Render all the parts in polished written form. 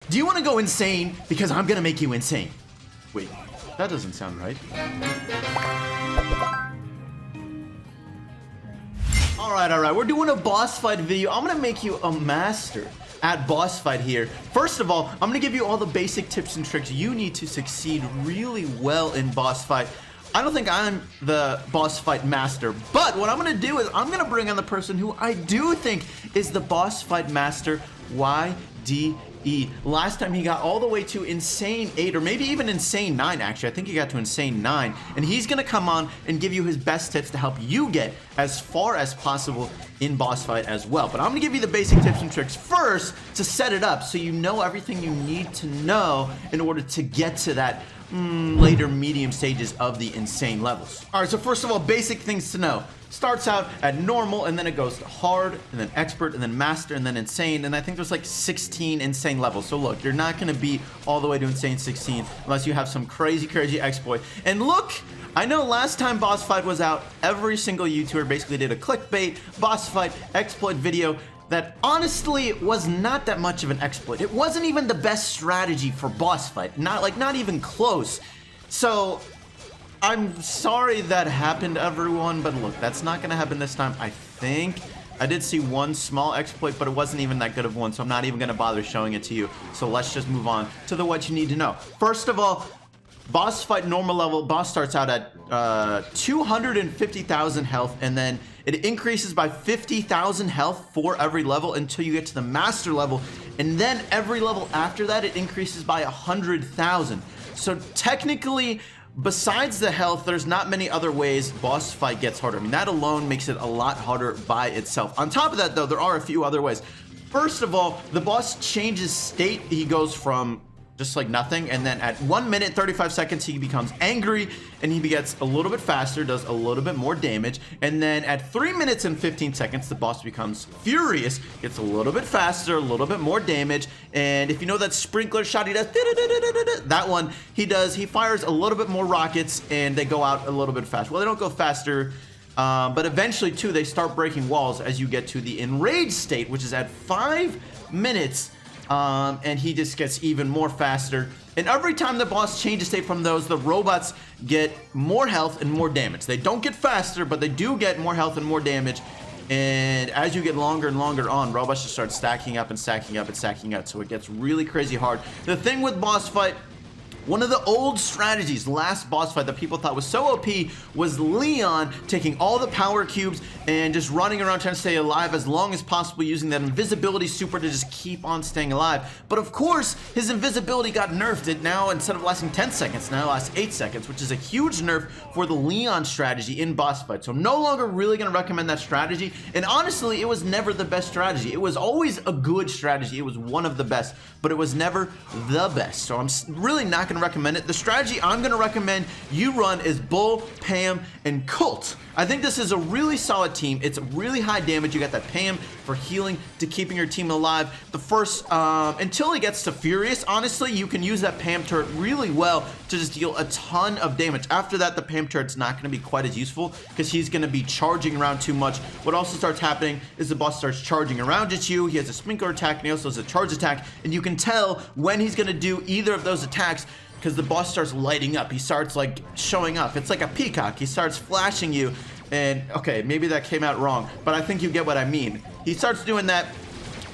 Do you want to go insane? Because I'm gonna make you insane. Wait, that doesn't sound right. Alright, we're doing a boss fight video. I'm gonna make you a master at boss fight here. First of all, I'm gonna give you all the basic tips and tricks you need to succeed really well in boss fight. I don't think I'm the boss fight master, but what I'm gonna do is I'm gonna bring on the person who I do think is the boss fight master, YDE. Last time he got all the way to Insane 8, or maybe even Insane 9, actually. I think he got to Insane 9. And he's gonna come on and give you his best tips to help you get as far as possible in boss fight as well. But I'm gonna give you the basic tips and tricks first to set it up so you know everything you need to know in order to get to that later medium stages of the insane levels. Alright, so first of all, basic things to know. Starts out at normal, and then it goes to hard, and then expert, and then master, and then insane, and I think there's like 16 insane levels. So look, you're not gonna be all the way to insane 16 unless you have some crazy exploit. And look, I know last time boss fight was out, every single YouTuber basically did a clickbait boss fight exploit video that honestly was not that much of an exploit. It wasn't even the best strategy for boss fight, not even close. So I'm sorry that happened, everyone, but look, that's not gonna happen this time. I think I did see one small exploit, but it wasn't even that good of one, so I'm not even gonna bother showing it to you. So let's just move on to what you need to know. First of all, boss fight normal level, boss starts out at 250,000 health, and then it increases by 50,000 health for every level until you get to the master level, and then every level after that it increases by 100,000. So technically, besides the health, there's not many other ways boss fight gets harder. I mean, that alone makes it a lot harder by itself. On top of that, though, there are a few other ways. First of all, the boss changes state. He goes from just like nothing, and then at 1 minute 35 seconds he becomes angry, and he gets a little bit faster, does a little bit more damage, and then at 3 minutes and 15 seconds the boss becomes furious, gets a little bit faster, a little bit more damage, and if you know that sprinkler shot he does, that one he fires a little bit more rockets, and they go out a little bit faster. Well, they don't go faster, but eventually too they start breaking walls as you get to the enraged state, which is at 5 minutes. And he just gets even more faster. And every time the boss changes state from those, the robots get more health and more damage. They don't get faster, but they do get more health and more damage. And as you get longer and longer on, robots just start stacking up and stacking up and stacking up. So it gets really crazy hard. The thing with boss fight, one of the old strategies, last boss fight that people thought was so OP, was Leon taking all the power cubes and just running around trying to stay alive as long as possible, using that invisibility super to just keep on staying alive. But of course, his invisibility got nerfed. It now, instead of lasting 10 seconds, now lasts 8 seconds, which is a huge nerf for the Leon strategy in boss fight. So I'm no longer really going to recommend that strategy. And honestly, it was never the best strategy. It was always a good strategy. It was one of the best, but it was never the best. So I'm really not going to recommend it. The strategy I'm going to recommend you run is Bull, Pam, and Colt. I think this is a really solid team. It's really high damage. You got that Pam for healing to keeping your team alive. The first, until he gets to Furious, honestly, you can use that Pam turret really well to just deal a ton of damage. After that, the Pam turret's not going to be quite as useful because he's going to be charging around too much. What also starts happening is the boss starts charging around at you. He has a sprinkler attack, and he also has a charge attack, and you can tell when he's going to do either of those attacks because the boss starts lighting up. He starts like showing up. It's like a peacock. He starts flashing you, and okay, maybe that came out wrong, but I think you get what I mean. He starts doing that.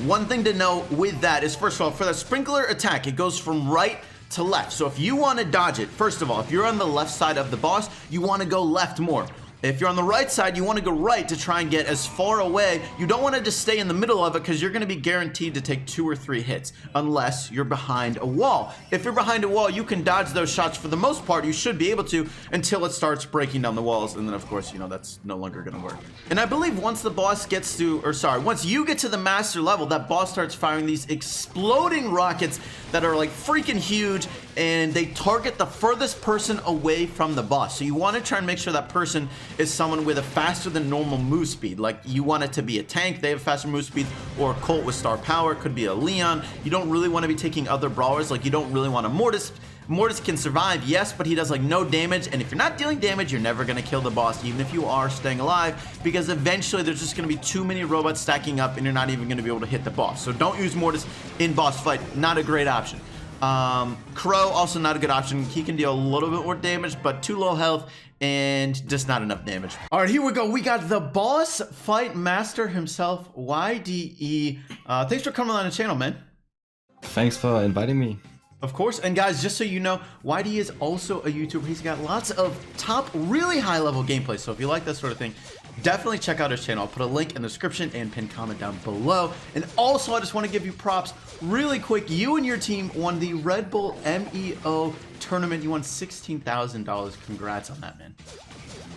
One thing to know with that is, first of all, for the sprinkler attack, it goes from right to left. So if you want to dodge it, first of all, if you're on the left side of the boss, you want to go left more. If you're on the right side, you want to go right to try and get as far away. You don't want to just stay in the middle of it because you're going to be guaranteed to take 2 or 3 hits unless you're behind a wall. If you're behind a wall, you can dodge those shots for the most part. You should be able to until it starts breaking down the walls. And then, of course, you know, that's no longer going to work. And I believe once the boss gets to, once you get to the master level, that boss starts firing these exploding rockets that are like freaking huge, and they target the furthest person away from the boss. So you want to try and make sure that person is someone with a faster than normal move speed. Like, you want it to be a tank, they have faster move speed, or a Colt with star power, could be a Leon. You don't really want to be taking other brawlers. Like, you don't really want a Mortis. Mortis can survive, yes, but he does like no damage, and if you're not dealing damage, you're never gonna kill the boss, even if you are staying alive, because eventually there's just gonna be too many robots stacking up and you're not even gonna be able to hit the boss. So don't use Mortis in boss fight, not a great option. option. Crow, also not a good option. He can deal a little bit more damage, but too low health and just not enough damage. All right, here we go. We got the boss fight master himself, YDE. Thanks for coming on the channel, man. Thanks for inviting me. Of course, and guys, just so you know, YDE is also a YouTuber. He's got lots of top, really high-level gameplay, so if you like that sort of thing, definitely check out his channel. I'll put a link in the description and pinned comment down below. And also, I just want to give you props really quick. You and your team won the Red Bull MEO tournament. You won $16,000. Congrats on that, man.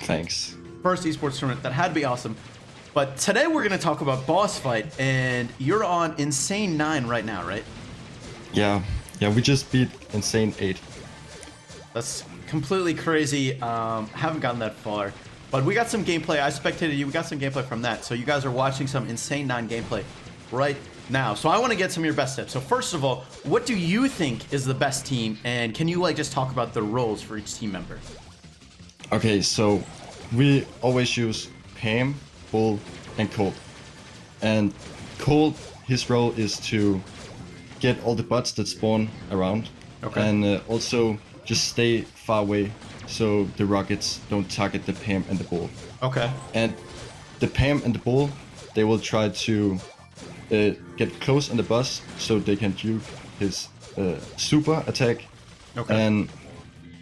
Thanks. First esports tournament. That had to be awesome. But today we're going to talk about boss fight, and you're on Insane 9 right now, right? Yeah, we just beat Insane 8. That's completely crazy. Haven't gotten that far. But we got some gameplay. I spectated you. We got some gameplay from that. So you guys are watching some Insane 9 gameplay right now. So I want to get some of your best tips. So first of all, what do you think is the best team? And can you just talk about the roles for each team member? Okay, so we always use Pam, Bull, and Colt. And Colt, his role is to get all the bots that spawn around. Okay. And also just stay far away so the rockets don't target the Pam and the Bull. Okay. And the Pam and the Bull, they will try to get close on the boss so they can juke his super attack. Okay. And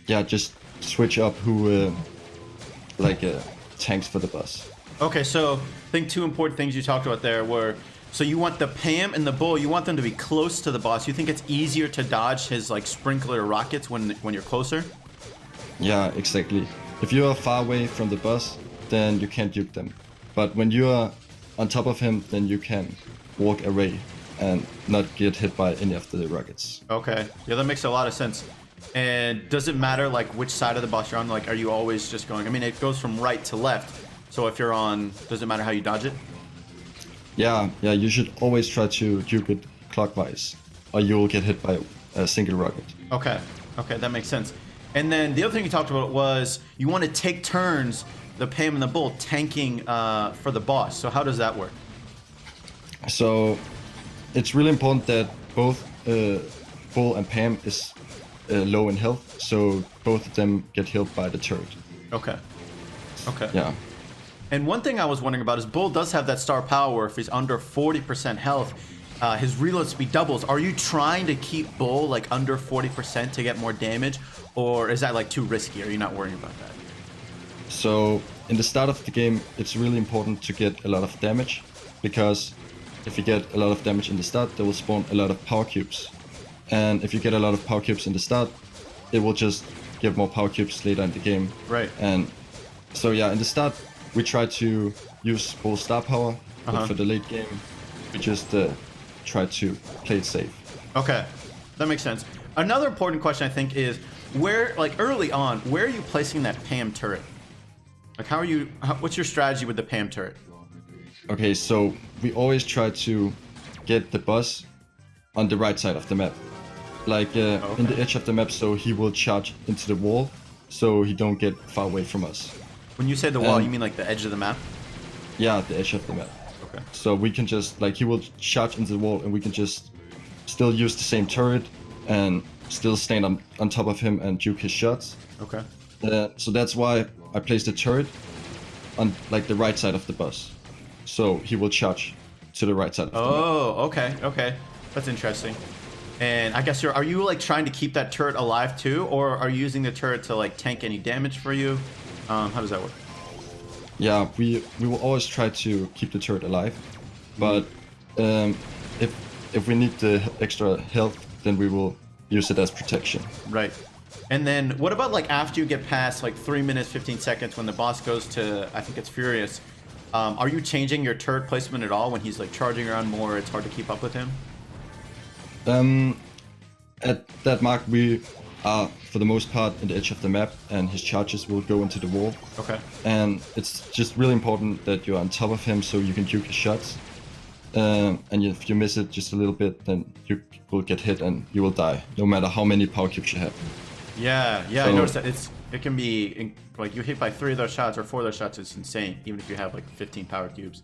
yeah, just switch up who tanks for the boss. Okay, so I think two important things you talked about there were, so you want the Pam and the Bull, you want them to be close to the boss. You think it's easier to dodge his sprinkler rockets when you're closer? Yeah, exactly. If you are far away from the boss, then you can't juke them. But when you are on top of him, then you can walk away and not get hit by any of the rockets. Okay, yeah, that makes a lot of sense. And does it matter which side of the boss you're on? Are you always just going, I mean, it goes from right to left. So if you're on, does it matter how you dodge it? Yeah, you should always try to juke it clockwise, or you'll get hit by a single rocket. Okay, that makes sense. And then the other thing you talked about was you want to take turns, the Pam and the Bull, tanking for the boss. So how does that work? So it's really important that both Bull and Pam is low in health, so both of them get healed by the turret. Okay. Yeah. And one thing I was wondering about is Bull does have that star power where if he's under 40% health, his reload speed doubles. Are you trying to keep Bull under 40% to get more damage, or is that too risky? Are you not worrying about that? So in the start of the game, it's really important to get a lot of damage, because if you get a lot of damage in the start, they will spawn a lot of power cubes. And if you get a lot of power cubes in the start, it will just give more power cubes later in the game. Right. And so yeah, in the start, we try to use Bull star power, but for the late game, we just try to play it safe. Okay, that makes sense. Another important question I think is where, early on, where are you placing that Pam turret? What's your strategy with the Pam turret? Okay, so we always try to get the boss on the right side of the map. In the edge of the map, so he will charge into the wall, so he don't get far away from us. When you say the wall, you mean the edge of the map? Yeah, the edge of the map. Okay. So we can just, he will charge into the wall, and we can just still use the same turret and still stand on top of him and juke his shots. Okay. So that's why I placed the turret on the right side of the boss, so he will charge to the right side of the map. Oh, okay. That's interesting. And I guess are you trying to keep that turret alive too, or are you using the turret to tank any damage for you? How does that work? Yeah, we will always try to keep the turret alive, but if we need the extra health, then we will use it as protection. Right. And then what about after you get past 3 minutes 15 seconds when the boss goes to, I think it's Furious, are you changing your turret placement at all when he's charging around more? It's hard to keep up with him. At that mark, we are for the most part in the edge of the map, and his charges will go into the wall. Okay. And it's just really important that you're on top of him so you can juke his shots. And if you miss it just a little bit, then you will get hit and you will die, no matter how many power cubes you have. Yeah, so, I noticed that it can be you hit by 3 of those shots or 4 of those shots. It's insane, even if you have 15 power cubes.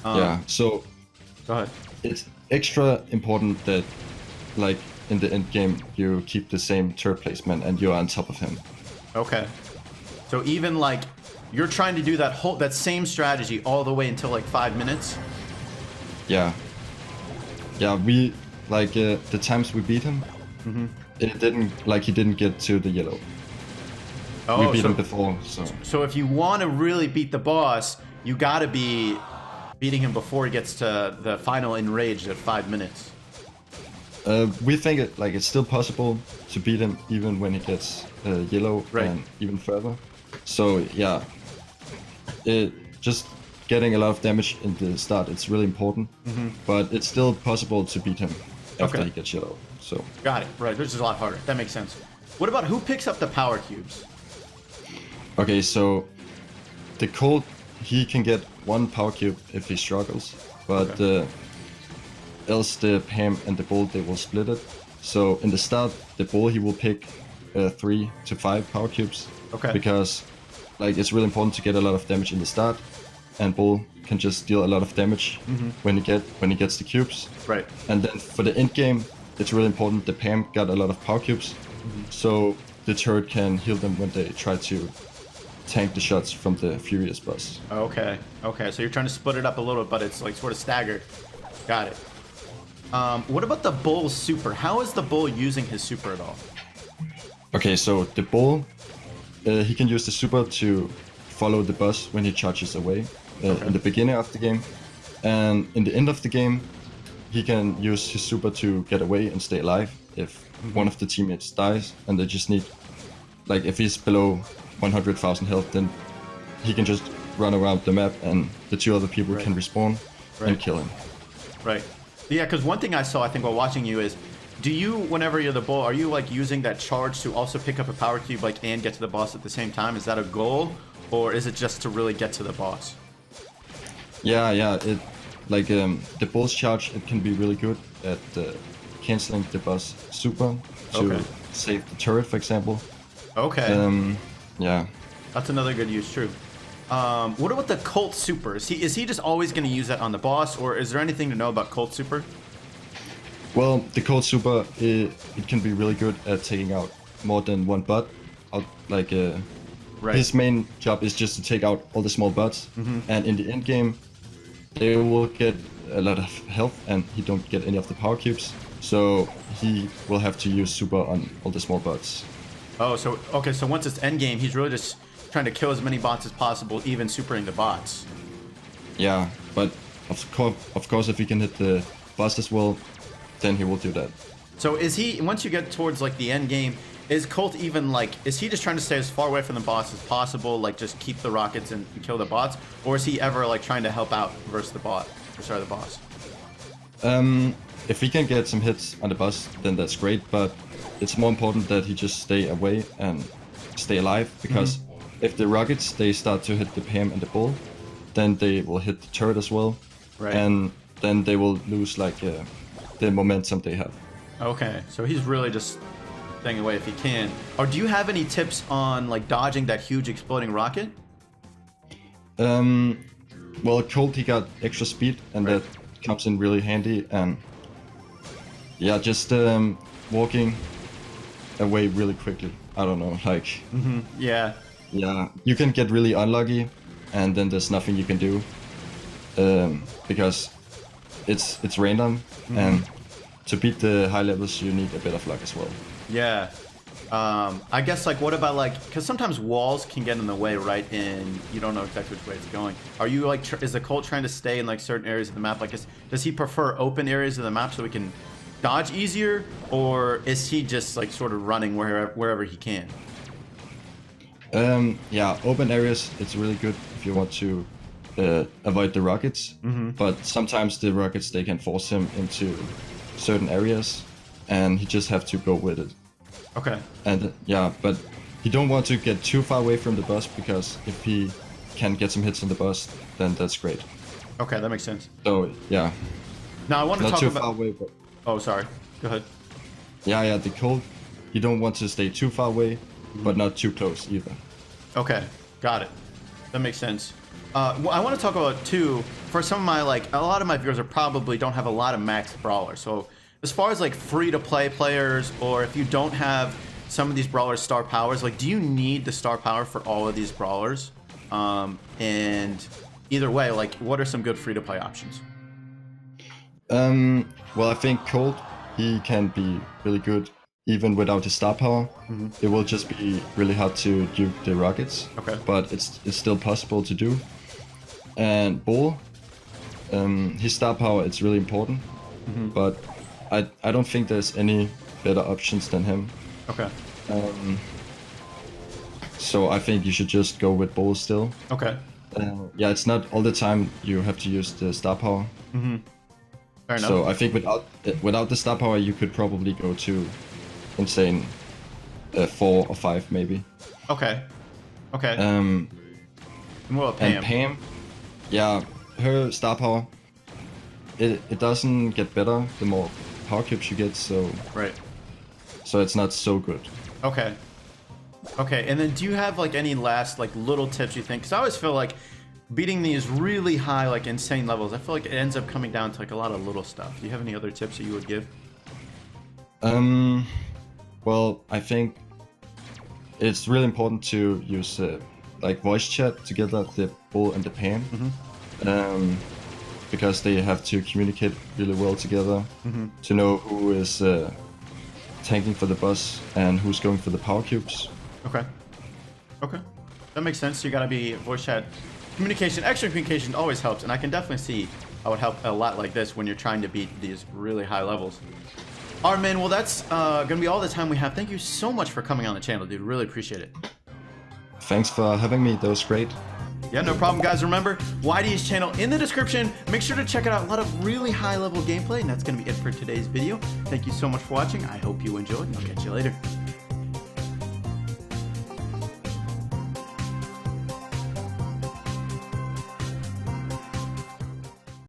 Yeah. So go ahead. It's extra important that in the end game you keep the same turret placement and you're on top of him. Okay. So even like you're trying to do that same strategy all the way until like 5 minutes? Yeah. Yeah, we like the times we beat him, it didn't he didn't get to the yellow. Oh, we beat him before, so. So if you want to really beat the boss, you gotta be beating him before he gets to the final enraged at 5 minutes. We think it's still possible to beat him even when he gets yellow and even further. So yeah, just getting a lot of damage in the start, it's really important. But it's still possible to beat him after he gets yellow. So got it. Right, this is a lot harder. That makes sense. What about who picks up the power cubes? Okay, so the Colt, he can get 1 power cube if he struggles, but else the Pam and the Bull, they will split it. So in the start, the Bull, he will pick 3 to 5 power cubes. Okay. Because it's really important to get a lot of damage in the start, and Bull can just deal a lot of damage when he gets the cubes. Right. And then for the end game, it's really important the Pam got a lot of power cubes, so the turret can heal them when they try to tank the shots from the Furious boss. Okay. Okay. So you're trying to split it up a little, but it's like sort of staggered. Got it. What about the Bull's super? How is the Bull using his super at all? Okay, so the Bull, he can use the super to follow the boss when he charges away in the beginning of the game, and in the end of the game, he can use his super to get away and stay alive if one of the teammates dies, and they just need, if he's below 100,000 health, then he can just run around the map and the 2 other people can respawn and kill him. Right. Yeah, because one thing I saw, I think, while watching you is, do you, whenever you're the Bull, are you using that charge to also pick up a power cube and get to the boss at the same time? Is that a goal, or is it just to really get to the boss? Yeah, it the Bull's charge, it can be really good at canceling the boss super to save the turret, for example. Okay. Yeah. That's another good use, true. What about the Colt super? Is he just always going to use that on the boss, or is there anything to know about Colt super? Well, the Colt super, it can be really good at taking out more than 1 bot. His main job is just to take out all the small bots, and in the end game, they will get a lot of health, and he don't get any of the power cubes. So he will have to use super on all the small bots. Oh, so once it's end game, he's really just trying to kill as many bots as possible, even supering the bots. Yeah, but of course, if he can hit the boss as well, then he will do that. So is he, once you get towards the end game, is Colt even is he just trying to stay as far away from the boss as possible, just keep the rockets and kill the bots, or is he ever trying to help out versus the boss? If he can get some hits on the boss, then that's great, but it's more important that he just stay away and stay alive, because if the rockets, they start to hit the Pam and the Bull, then they will hit the turret as well, and then they will lose the momentum they have. Okay, so he's really just staying away if he can. Or do you have any tips on dodging that huge exploding rocket? Well, Colt, he got extra speed, and that comes in really handy, and yeah, just walking away really quickly. I don't know, Yeah, you can get really unlucky, and then there's nothing you can do, because it's random, and to beat the high levels, you need a bit of luck as well. Yeah. I guess what about because sometimes walls can get in the way, right? And you don't know exactly which way it's going. Are you is the Colt trying to stay in certain areas of the map? Does he prefer open areas of the map so he can dodge easier, or is he just sort of running wherever he can? Yeah, open areas, it's really good if you want to avoid the rockets, but sometimes the rockets, they can force him into certain areas, and he just have to go with it. Okay. And yeah, but you don't want to get too far away from the boss, because if he can get some hits on the boss, then that's great. Okay, that makes sense. So yeah. Now I want to not talk too about. far away, but Oh, sorry. Go ahead. yeah, the Colt, you don't want to stay too far away, but not too close either. Okay, got it. That makes sense. Well, I want to talk about too. For some of my a lot of my viewers are probably don't have a lot of max brawlers, so as far as like free-to-play players, or if you don't have some of these brawlers star powers, like do you need the star power for all of these brawlers? And either way, like what are some good free-to-play options? Well, I think Colt, he can be really good even without his star power. It will just be really hard to duke the rockets. Okay. But it's still possible to do. And Bull, his star power, it's really important. But I don't think there's any better options than him. Okay. So I think you should just go with Bull still. Okay. Yeah, it's not all the time you have to use the star power. Fair enough. So I think without the star power, you could probably go to insane 4 or 5 maybe. Okay. Okay. And what about Pam? Pam, yeah, her star power, it doesn't get better the more power cubes you get, so Right. so it's not so good. Okay. Okay, and then do you have like any last like little tips you think? Because I always feel like beating these really high like insane levels, I feel like it ends up coming down to like a lot of little stuff. Do you have any other tips that you would give? Well, I think it's really important to use like voice chat together, the Bull and the Pam, because they have to communicate really well together to know who is tanking for the boss and who's going for the power cubes. Okay. Okay. That makes sense. You gotta be voice chat. Communication, extra communication always helps, and I can definitely see how it would help a lot like this when you're trying to beat these really high levels. Alright, man, well that's gonna be all the time we have. Thank you so much for coming on the channel, dude. Really appreciate it. Thanks for having me, that was great. Yeah, no problem, guys. Remember, YD's channel in the description. Make sure to check out a lot of really high level gameplay, and that's gonna be it for today's video. Thank you so much for watching. I hope you enjoyed, and I'll catch you later.